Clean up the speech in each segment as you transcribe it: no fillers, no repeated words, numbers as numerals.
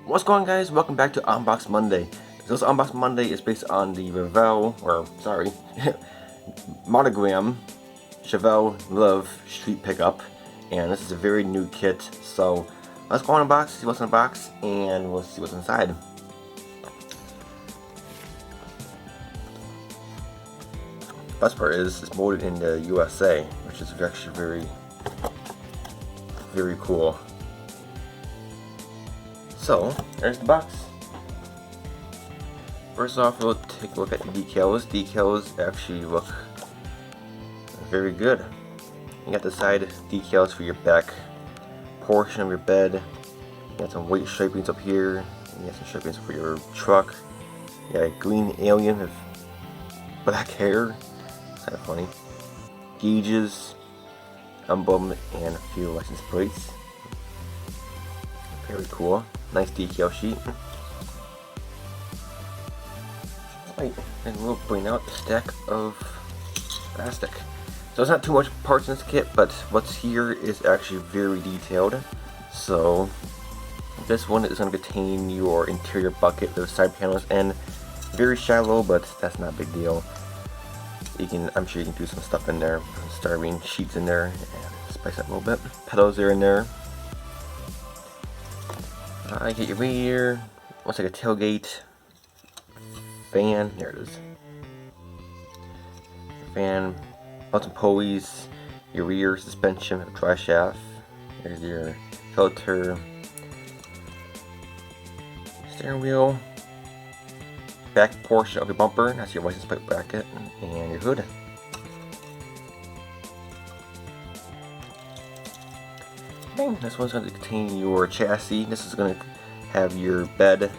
What's going on, guys? Welcome back to Unbox Monday. This Unbox Monday is based on the monogram Chevy Love Street Pickup, and this is a very new kit. So let's go on unbox, see what's in the box, and we'll see what's inside. The best part is it's molded in the USA, which is actually very cool. So, there's the box. First off, we'll take a look at the decals. Decals actually look very good. You got the side decals for your back portion of your bed. You got some white stripings up here. You got some stripings for your truck. You got a green alien with black hair. It's kind of funny. Gauges, emblem, and a few license plates. Very cool. Nice decal sheet. And we'll bring out a stack of plastic. So there's not too much parts in this kit, but what's here is actually very detailed. So this one is going to contain your interior bucket, those side panels, and very shallow, but that's not a big deal. I'm sure you can do some stuff in there, styrene sheets in there, and spice it up a little bit. Pedals are in there. I get your rear, looks like a tailgate, fan, there it is. Fan, button pulleys, your rear suspension, dry shaft, there's your filter, steering wheel, back portion of your bumper, that's your license plate bracket, and your hood. This one's going to contain your chassis. This is going to have your bed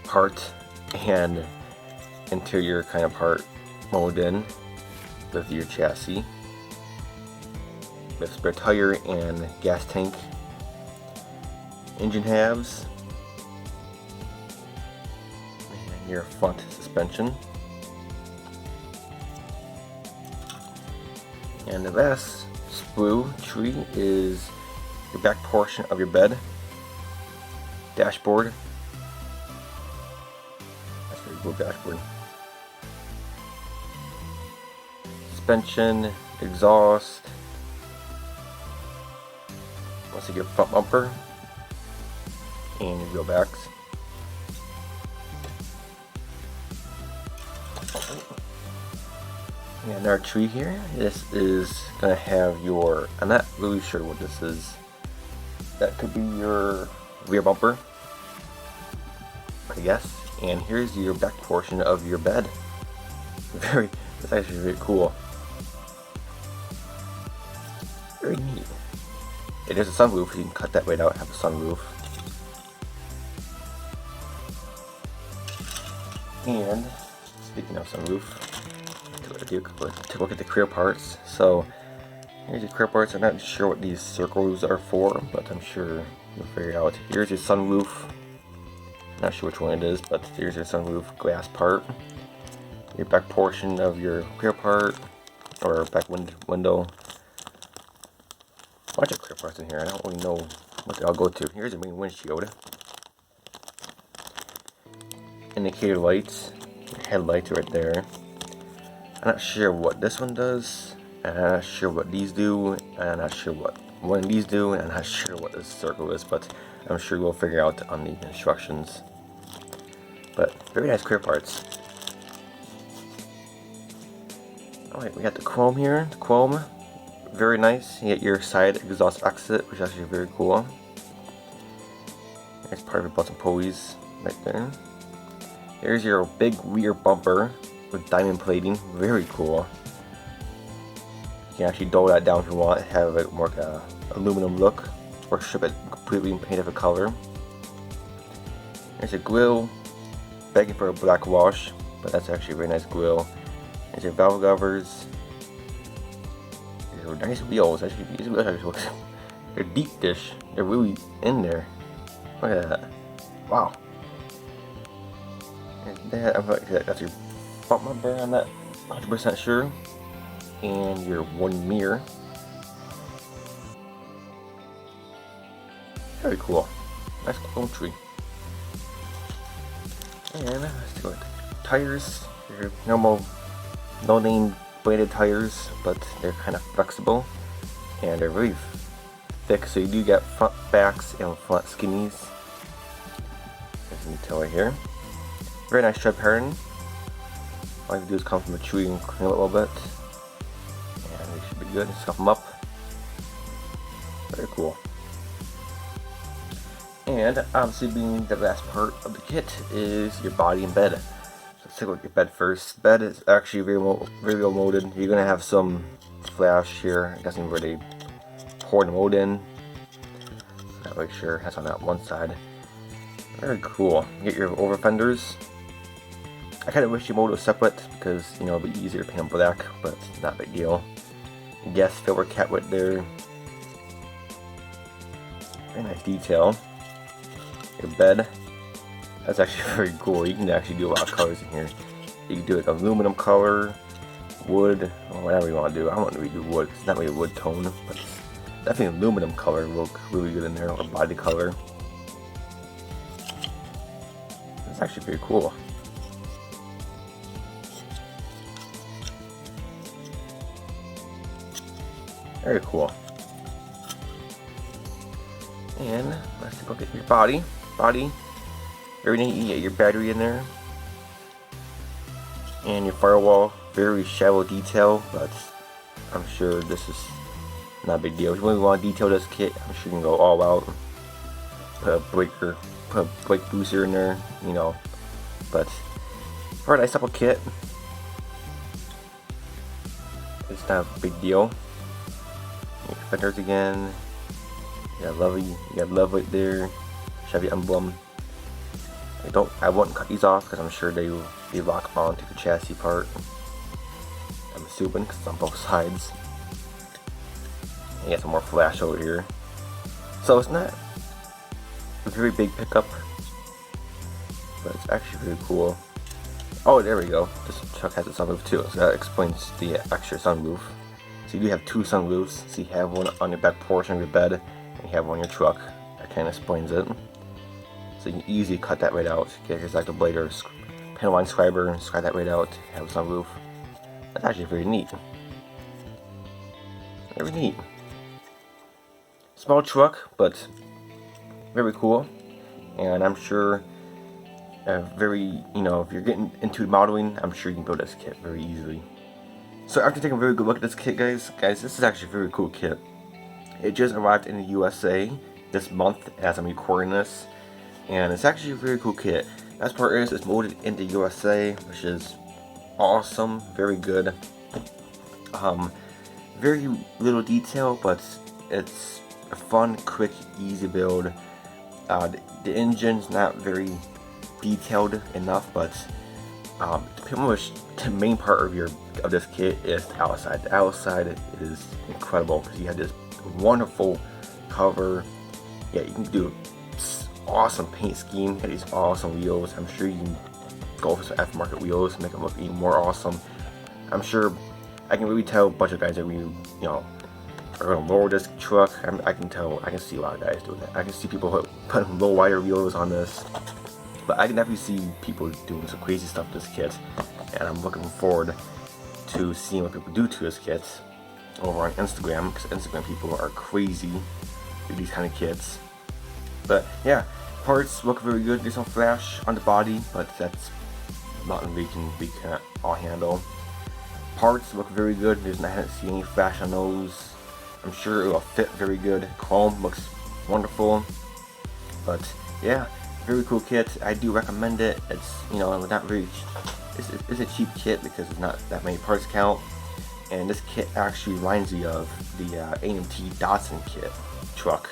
part and interior kind of part molded in with your chassis. With spare tire and gas tank. Engine halves. And your front suspension. And the last sprue tree is your back portion of your bed, dashboard. That's very cool dashboard. Suspension, exhaust. Once you get front bumper and your wheel backs. And another tree here. This is gonna have your, I'm not really sure what this is. That could be your rear bumper, I guess. And here's your back portion of your bed. That's actually very cool. Very neat. It is a sunroof, you can cut that right out, have a sunroof. And speaking of sunroof, take a look at the clear parts. So here's your clear parts. I'm not sure what these circles are for, but I'm sure you'll figure it out. Here's your sunroof. Not sure which one it is, but here's your sunroof glass part. Your back portion of your clear part, or back window. A bunch of clear parts in here. I don't really know what they all go to. Here's the main windshield. Indicator lights. Your headlights right there. I'm not sure what this one does, and I'm not sure what these do, and I'm not sure what one of these do, and I'm not sure what this circle is, but I'm sure we'll figure out on the instructions. But very nice clear parts. Alright, we got the chrome here. The chrome, very nice. You get your side exhaust exit, which is actually very cool. There's part of your button pulleys right there. Here's your big rear bumper with diamond plating, very cool. You can actually dull that down if you want, have it more aluminum look, or strip it completely and paint it a color. There's a grill, begging for a black wash, but that's actually a very nice grill. There's your valve covers. These are nice wheels. Actually, these wheels actually they're deep dish. They're really in there. Look at that. Wow. And that's your front bumper, I'm not 100% sure. And your one mirror. Very cool. Nice oak tree. And let's go with tires. Your normal no-name bladed tires, but they're kind of flexible and they're really thick, so you do get front backs and front skinnies. As you can tell right here. Very nice tread pattern. All you have to do is come from a tree and clean it a little bit, and they should be good. Scuff them up. Very cool. And obviously, being the last part of the kit is your body and bed. So let's take a look at your bed first. Bed is actually very well molded. You're gonna have some flash here. I guess where they pour the mold in. Not really sure. That's on that one side. Very cool. You get your over fenders. I kind of wish your mold was separate because you know it'd be easier to paint them black, but it's not a big deal. Yes, silver cat with there. Very nice detail. Your bed. That's actually very cool. You can actually do a lot of colors in here. You can do like aluminum color, wood, or whatever you want to do. I want to do wood. It's not really a wood tone, but it's definitely aluminum color will look really good in there, or body color. It's actually pretty cool. Very cool. And let's take a look at your body. Very neat. You get your battery in there. And your firewall. Very shallow detail, but I'm sure this is not a big deal. If you really want to detail this kit, I'm sure you can go all out. Put a breaker, put a brake booster in there, you know. But for a nice simple kit, it's not a big deal. Your fenders again. You got love right there. Chevy emblem. I wouldn't cut these off because I'm sure they lock onto the chassis part. I'm assuming because it's on both sides. And you got some more flash over here. So it's not a very big pickup, but it's actually very cool. Oh, there we go. This truck has a sunroof too, so that explains the extra sunroof. So you do have two sunroofs. So you have one on your back portion of your bed, and you have one on your truck. That kind of explains it. So you can easily cut that right out. Get your exacto blade or panel line scriber, scribe that right out, have a sunroof. That's actually very neat. Very neat. Small truck, but very cool. And I'm sure very, you know, if you're getting into modeling, I'm sure you can build this kit very easily. So after taking a very good look at this kit, guys, this is actually a very cool kit. It just arrived in the USA this month as I'm recording this. And it's actually a very cool kit. Best part is it's molded in the USA, which is awesome, very good. Very little detail, but it's a fun, quick, easy build. The engine's not very detailed enough, but pretty much the main part of this kit is the outside. The outside is incredible because you have this wonderful cover. Yeah, you can do awesome paint scheme. Got these awesome wheels. I'm sure you can go for some aftermarket wheels, make them look even more awesome. I'm sure I can really tell a bunch of guys that you know are gonna lower this truck. I can see a lot of guys doing that. I can see people putting low wider wheels on this, but I can definitely see people doing some crazy stuff with this kit, and I'm looking forward to seeing what people do to this kit over on Instagram, because Instagram people are crazy with these kind of kits. But yeah, parts look very good. There's some flash on the body, but that's nothing we can all handle. Parts look very good. I haven't seen any flash on those. I'm sure it will fit very good. Chrome looks wonderful. But yeah, very cool kit. I do recommend it. It's, you know, not very. It's a cheap kit because it's not that many parts count. And this kit actually reminds me of the AMT Datsun kit truck.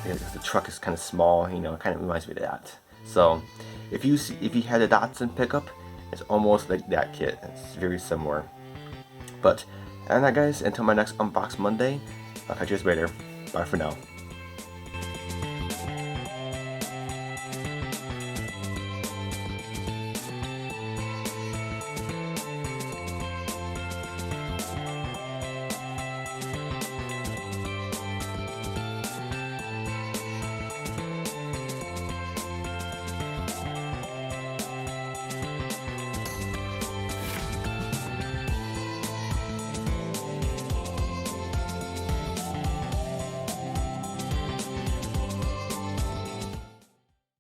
Because the truck is kind of small, you know, it kind of reminds me of that. So if you had a Datsun pickup, it's almost like that kit. It's very similar. But other than that, guys, until my next Unbox Monday, I'll catch you guys later. Bye for now.